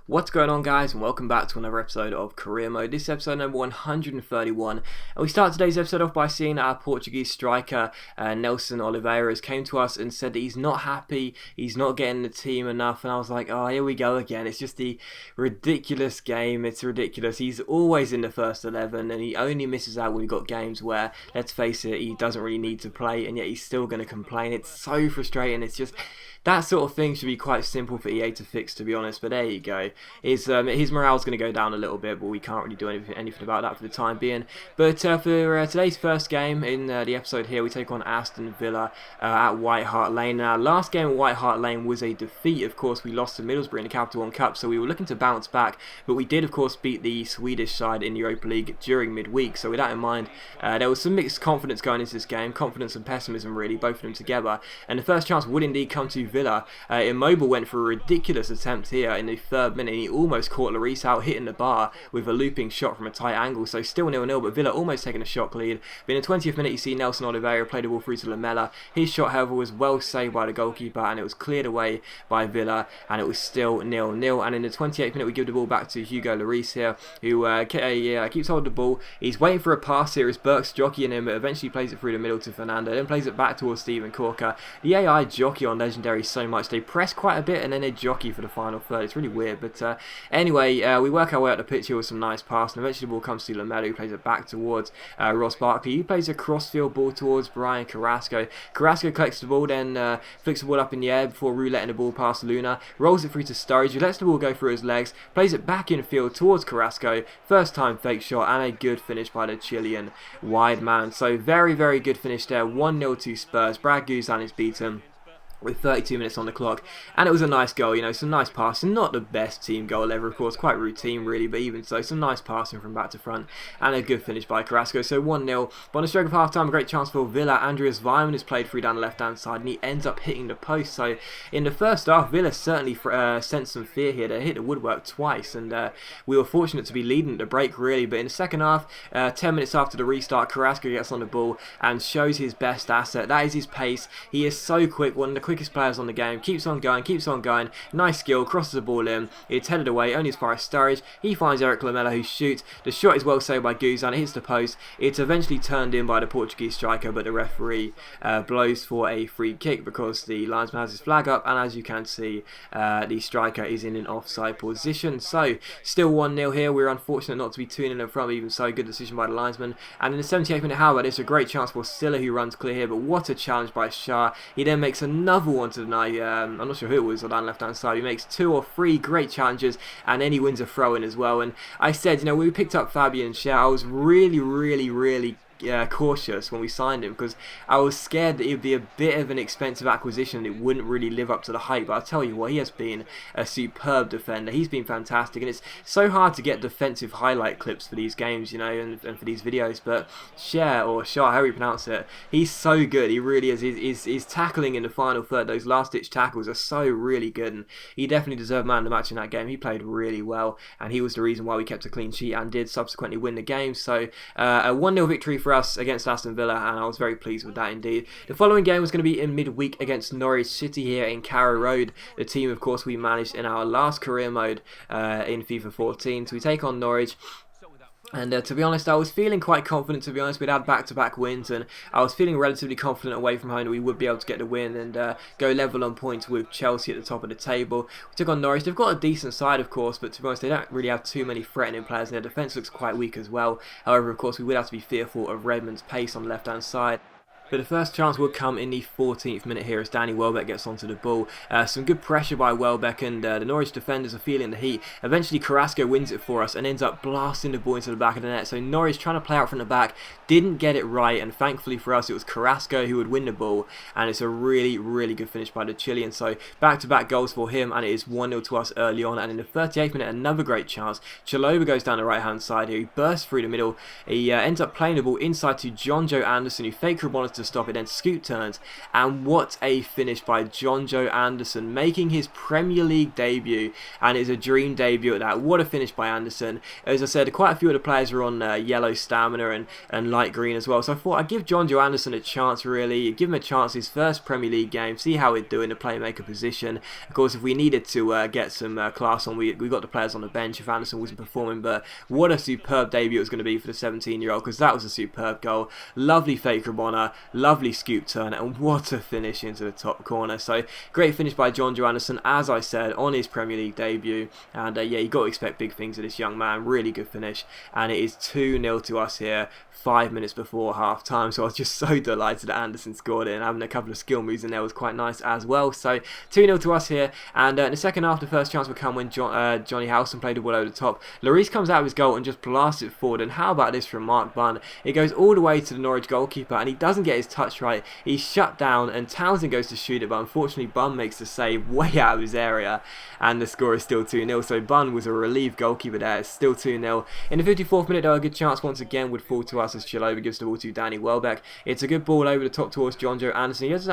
What's going on, guys, and welcome back to another episode of Career Mode. This is episode number 131, and we start today's episode off by seeing that our Portuguese striker Nelson Oliveira came to us and said that he's not happy, he's not getting the team enough, and I was like, oh, here we go again. It's just the ridiculous game. It's ridiculous. He's always in the first 11, and he only misses out when we've got games where, let's face it, he doesn't really need to play, and yet he's still going to complain. It's so frustrating. It's just that sort of thing should be quite simple for EA to fix, to be honest, but there you go. His morale's going to go down a little bit, but we can't really do anything about that for the time being. But for today's first game in the episode here, we take on Aston Villa at White Hart Lane. Now, last game at White Hart Lane was a defeat. Of course, we lost to Middlesbrough in the Capital One Cup, so we were looking to bounce back, but we did, of course, beat the Swedish side in the Europa League during midweek. So with that in mind, there was some mixed confidence going into this game, confidence and pessimism, really, both of them together. And the first chance would indeed come to Villa. Immobile went for a ridiculous attempt here in the 3rd minute. He almost caught Lloris out, hitting the bar with a looping shot from a tight angle. So still 0-0, but Villa almost taking a shot lead. But in the 20th minute, you see Nelson Oliveira play the ball through to Lamela. His shot, however, was well saved by the goalkeeper, and it was cleared away by Villa, and it was still 0-0. And in the 28th minute, we give the ball back to Hugo Lloris here, who keeps holding the ball. He's waiting for a pass here as Burke's jockeying him, but eventually plays it through the middle to Fernando, then plays it back towards Steven Corker. The AI jockey on Legendary so much. They press quite a bit and then they jockey for the final third. It's really weird, but anyway, we work our way up the pitch here with some nice pass, and eventually the ball comes to Lamela, who plays it back towards Ross Barkley. He plays a crossfield ball towards Brian Carrasco. Carrasco collects the ball, then flicks the ball up in the air before rouletting the ball past Luna, rolls it through to Sturridge, who lets the ball go through his legs, plays it back in field towards Carrasco. First time fake shot, and a good finish by the Chilean wide man. So very, very good finish there. 1-0 to Spurs. Brad Guzan is beaten with 32 minutes on the clock, and it was a nice goal, you know, some nice passing, not the best team goal ever, of course, quite routine really, but even so, some nice passing from back to front, and a good finish by Carrasco. So 1-0, but on the stroke of half time, a great chance for Villa. Andreas Weimann is played through down the left hand side, and he ends up hitting the post. So in the first half, Villa certainly sensed some fear here. They hit the woodwork twice, and we were fortunate to be leading at the break really, but in the second half, 10 minutes after the restart, Carrasco gets on the ball and shows his best asset. That is his pace. He is so quick, one of the quickest players on the game, keeps on going, nice skill, crosses the ball in, it's headed away, only as far as Sturridge. He finds Eric Lamela, who shoots. The shot is well saved by Guzan, it hits the post. It's eventually turned in by the Portuguese striker, but the referee blows for a free kick because the linesman has his flag up, and as you can see, the striker is in an offside position. So still 1-0 here. We're unfortunate not to be 2-0 in front, even so, good decision by the linesman. And in the 78th minute, how about this? A great chance for Silla, who runs clear here, but what a challenge by Shah. He then makes another one to deny, I'm not sure who it was on that left hand side. He makes 2 or 3 great challenges, and then he wins a throw in as well. And I said, you know, when we picked up Fabian Schär, I was really cautious when we signed him, because I was scared that it would be a bit of an expensive acquisition and it wouldn't really live up to the hype. But I'll tell you what, he has been a superb defender. He's been fantastic, and it's so hard to get defensive highlight clips for these games, you know, and for these videos. But Schär, or Shah, however you pronounce it, he's so good. He really is. His tackling in the final third, those last ditch tackles are so really good, and he definitely deserved man of the match in that game. He played really well, and he was the reason why we kept a clean sheet and did subsequently win the game. So a 1-0 victory for us against Aston Villa, and I was very pleased with that indeed. The following game was going to be in midweek against Norwich City here in Carrow Road, the team, of course, we managed in our last career mode in FIFA 14. So we take on Norwich. And to be honest, I was feeling quite confident, to be honest. We'd had back-to-back wins, and I was feeling relatively confident away from home that we would be able to get the win and go level on points with Chelsea at the top of the table. We took on Norwich. They've got a decent side, of course, but to be honest, they don't really have too many threatening players, and their defence looks quite weak as well. However, of course, we would have to be fearful of Redmond's pace on the left-hand side. But the first chance will come in the 14th minute here as Danny Welbeck gets onto the ball. Some good pressure by Welbeck, and the Norwich defenders are feeling the heat. Eventually Carrasco wins it for us and ends up blasting the ball into the back of the net. So Norwich, trying to play out from the back, didn't get it right, and thankfully for us it was Carrasco who would win the ball, and it's a really good finish by the Chilean. So back-to-back goals for him, and it is 1-0 to us early on. And in the 38th minute, another great chance. Chalobah goes down the right-hand side here. He bursts through the middle. He ends up playing the ball inside to John Joe Anderson, who faked Rabona to stop it, then scoop turns, and what a finish by John Joe Anderson, making his Premier League debut, and it's a dream debut at that. What a finish by Anderson. As I said, quite a few of the players were on yellow stamina and light green as well, so I thought I'd give John Joe Anderson a chance, really, give him a chance, his first Premier League game, see how he'd do in the playmaker position. Of course, if we needed to get some class on, we got the players on the bench if Anderson wasn't performing, but what a superb debut it was going to be for the 17-year-old, because that was a superb goal. Lovely fake Rabona, lovely scoop turn, and what a finish into the top corner. So great finish by John Joe Anderson, as I said, on his Premier League debut, and yeah, you got to expect big things of this young man. Really good finish, and it is 2-0 to us here 5 minutes before half time, so I was just so delighted that Anderson scored it, and having a couple of skill moves in there was quite nice as well. So 2-0 to us here, and in the second half, the first chance would come when Johnny Howson played the ball over the top. Lloris comes out of his goal and just blasts it forward, and how about this from Mark Bunn? It goes all the way to the Norwich goalkeeper, and he doesn't get his touch right. He's shut down, and Townsend goes to shoot it, but unfortunately Bunn makes the save way out of his area, and the score is still 2-0. So Bunn was a relieved goalkeeper there. It's still 2-0. In the 54th minute, though, a good chance once again would fall to us as Chalobah gives the ball to Danny Welbeck. It's a good ball over the top towards John Joe Anderson. He doesn't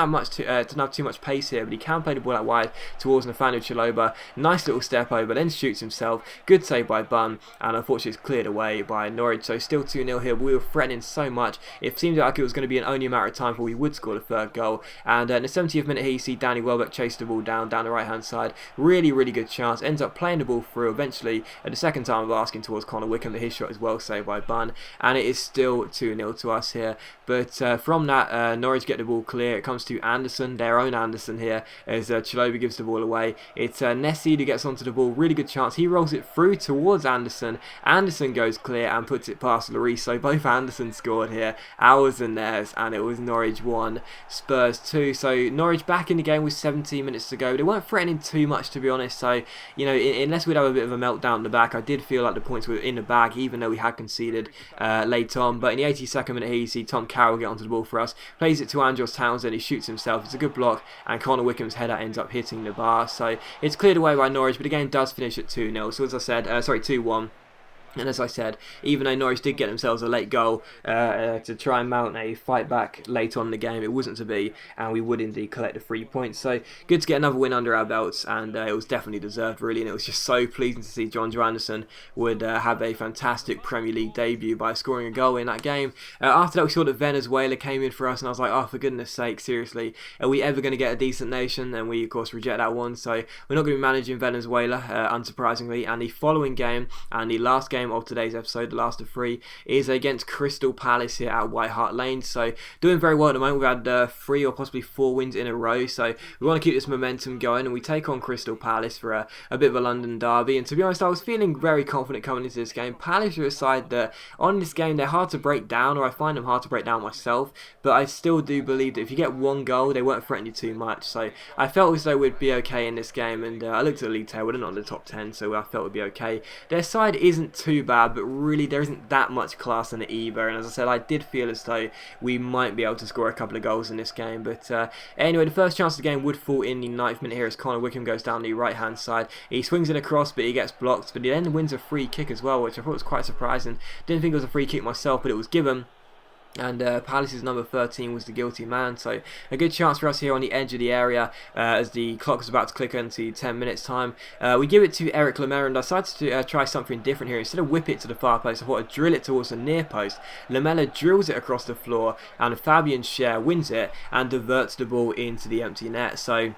have too much pace here, but he can play the ball out wide towards Nathaniel Chalobah. Nice little step over, then shoots himself. Good save by Bunn, and unfortunately it's cleared away by Norwich. So still 2-0 here. We were threatening so much. It seemed like it was going to be only a matter of time before we would score the third goal. And in the 70th minute here, you see Danny Welbeck chase the ball down the right hand side. Really good chance. Ends up playing the ball through eventually at the second time of asking towards Connor Wickham, that his shot is well saved by Bunn, and it is still 2-0 to us here. But from that, Norwich get the ball clear. It comes to Anderson, their own Anderson here, as Chalobah gives the ball away. It's Nessie who gets onto the ball. Really good chance. He rolls it through towards Anderson. Anderson goes clear and puts it past Lloris. So both Andersons scored here, ours and theirs, and it was Norwich 1, Spurs 2. So Norwich back in the game with 17 minutes to go. They weren't threatening too much, to be honest. So, you know, unless we'd have a bit of a meltdown in the back, I did feel like the points were in the bag, even though we had conceded late on. But in the 82nd minute here, you see Tom Carroll get onto the ball for us, plays it to Andros Townsend, he shoots himself. It's a good block, and Connor Wickham's header ends up hitting the bar. So it's cleared away by Norwich, but the game does finish at 2-0. So as I said, 2-1. And as I said, even though Norwich did get themselves a late goal to try and mount a fight back late on in the game, it wasn't to be, and we would indeed collect the 3 points. So good to get another win under our belts, and it was definitely deserved, really. And it was just so pleasing to see John Joe Anderson would have a fantastic Premier League debut by scoring a goal in that game. After that, we saw that Venezuela came in for us, and I was like, oh, for goodness sake, seriously, are we ever going to get a decent nation? And we, of course, reject that one. So we're not going to be managing Venezuela, unsurprisingly. And the following game, and the last game of today's episode, the last of 3, is against Crystal Palace here at White Hart Lane. So doing very well at the moment. We've had 3 or possibly 4 wins in a row, so we want to keep this momentum going, and we take on Crystal Palace for a bit of a London derby. And to be honest, I was feeling very confident coming into this game. Palace are a side that on this game they're hard to break down, or I find them hard to break down myself, but I still do believe that if you get one goal, they won't threaten you too much. So I felt as though we'd be okay in this game, and I looked at the league table, they're not in the top 10, so I felt we'd be okay. Their side isn't too bad, but really there isn't that much class in it either, and as I said, I did feel as though we might be able to score a couple of goals in this game. But anyway, the first chance of the game would fall in the 9th minute here as Connor Wickham goes down the right hand side. He swings it across, but he gets blocked, but he then wins a free kick as well, which I thought was quite surprising. Didn't think it was a free kick myself, but it was given. And Palace's number 13 was the guilty man. So a good chance for us here on the edge of the area as the clock was about to click into 10 minutes time. We give it to Eric Lamela, and I decided to try something different here. Instead of whip it to the far post, I thought I'd drill it towards the near post. Lamela drills it across the floor, and Fabian Schär wins it and diverts the ball into the empty net. So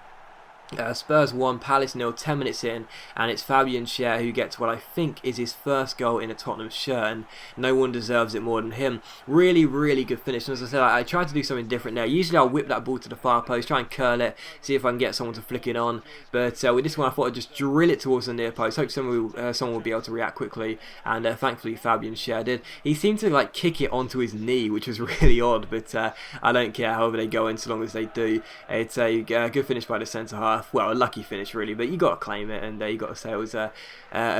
Spurs 1, Palace 0, 10 minutes in, and it's Fabian Schär who gets what I think is his first goal in a Tottenham shirt, and no one deserves it more than him. Really good finish. And as I said, I tried to do something different there. Usually I'll whip that ball to the far post, try and curl it, see if I can get someone to flick it on, but with this one I thought I'd just drill it towards the near post. Hope someone will be able to react quickly, and thankfully Fabian Schär did. He seemed to like kick it onto his knee, which was really odd, but I don't care however they go in so long as they do. It's a good finish by the centre half. well, a lucky finish really, but you got to claim it, and you got to say it was a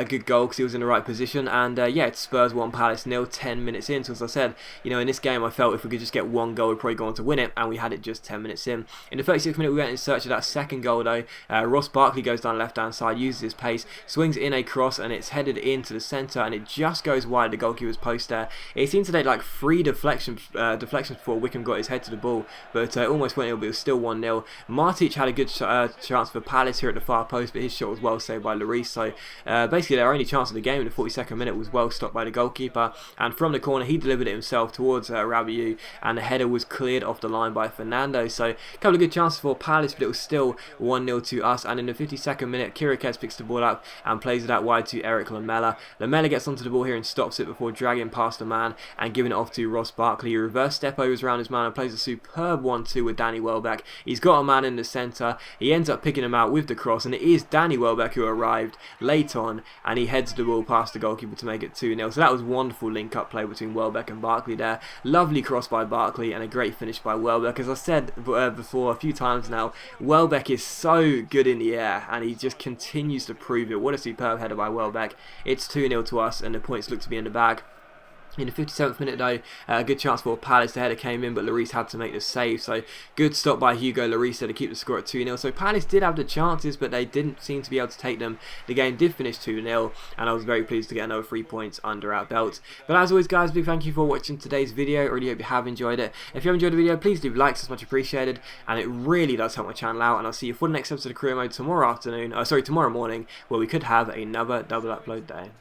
good goal because he was in the right position. And yeah, it's Spurs 1, Palace 0, 10 minutes in. So as I said, you know, in this game I felt if we could just get one goal we'd probably go on to win it, and we had it just 10 minutes in. In the 36th minute we went in search of that second goal though. Ross Barkley goes down left hand side, uses his pace, swings in a cross, and it's headed into the centre, and it just goes wide the goalkeeper's post there. It seemed to take like 3 deflections before Wickham got his head to the ball, but almost went in, but it was still 1-0. Matic had a good chance for Palace here at the far post, but his shot was well saved by Lloris. So basically their only chance of the game in the 42nd minute was well stopped by the goalkeeper, and from the corner he delivered it himself towards Rabiot, and the header was cleared off the line by Fernando. So a couple of good chances for Palace, but it was still 1-0 to us. And in the 52nd minute, Kirikes picks the ball up and plays it out wide to Eric Lamela. Lamela gets onto the ball here and stops it before dragging past the man and giving it off to Ross Barkley. He reverse step overs around his man and plays a superb 1-2 with Danny Welbeck. He's got a man in the centre. He ends up picking him out with the cross, and it is Danny Welbeck who arrived late on, and he heads the ball past the goalkeeper to make it 2-0. So that was wonderful link-up play between Welbeck and Barkley there. Lovely cross by Barkley and a great finish by Welbeck. As I said before a few times now, Welbeck is so good in the air, and he just continues to prove it. What a superb header by Welbeck. It's 2-0 to us, and the points look to be in the bag. In the 57th minute though, a good chance for Palace. The header came in, but Lloris had to make the save. So good stop by Hugo Lloris to keep the score at 2-0. So Palace did have the chances, but they didn't seem to be able to take them. The game did finish 2-0, and I was very pleased to get another 3 points under our belt. But as always guys, big thank you for watching today's video. I really hope you have enjoyed it. If you have enjoyed the video, please do like, it's much appreciated, and it really does help my channel out. And I'll see you for the next episode of Career Mode tomorrow morning, where we could have another double upload day.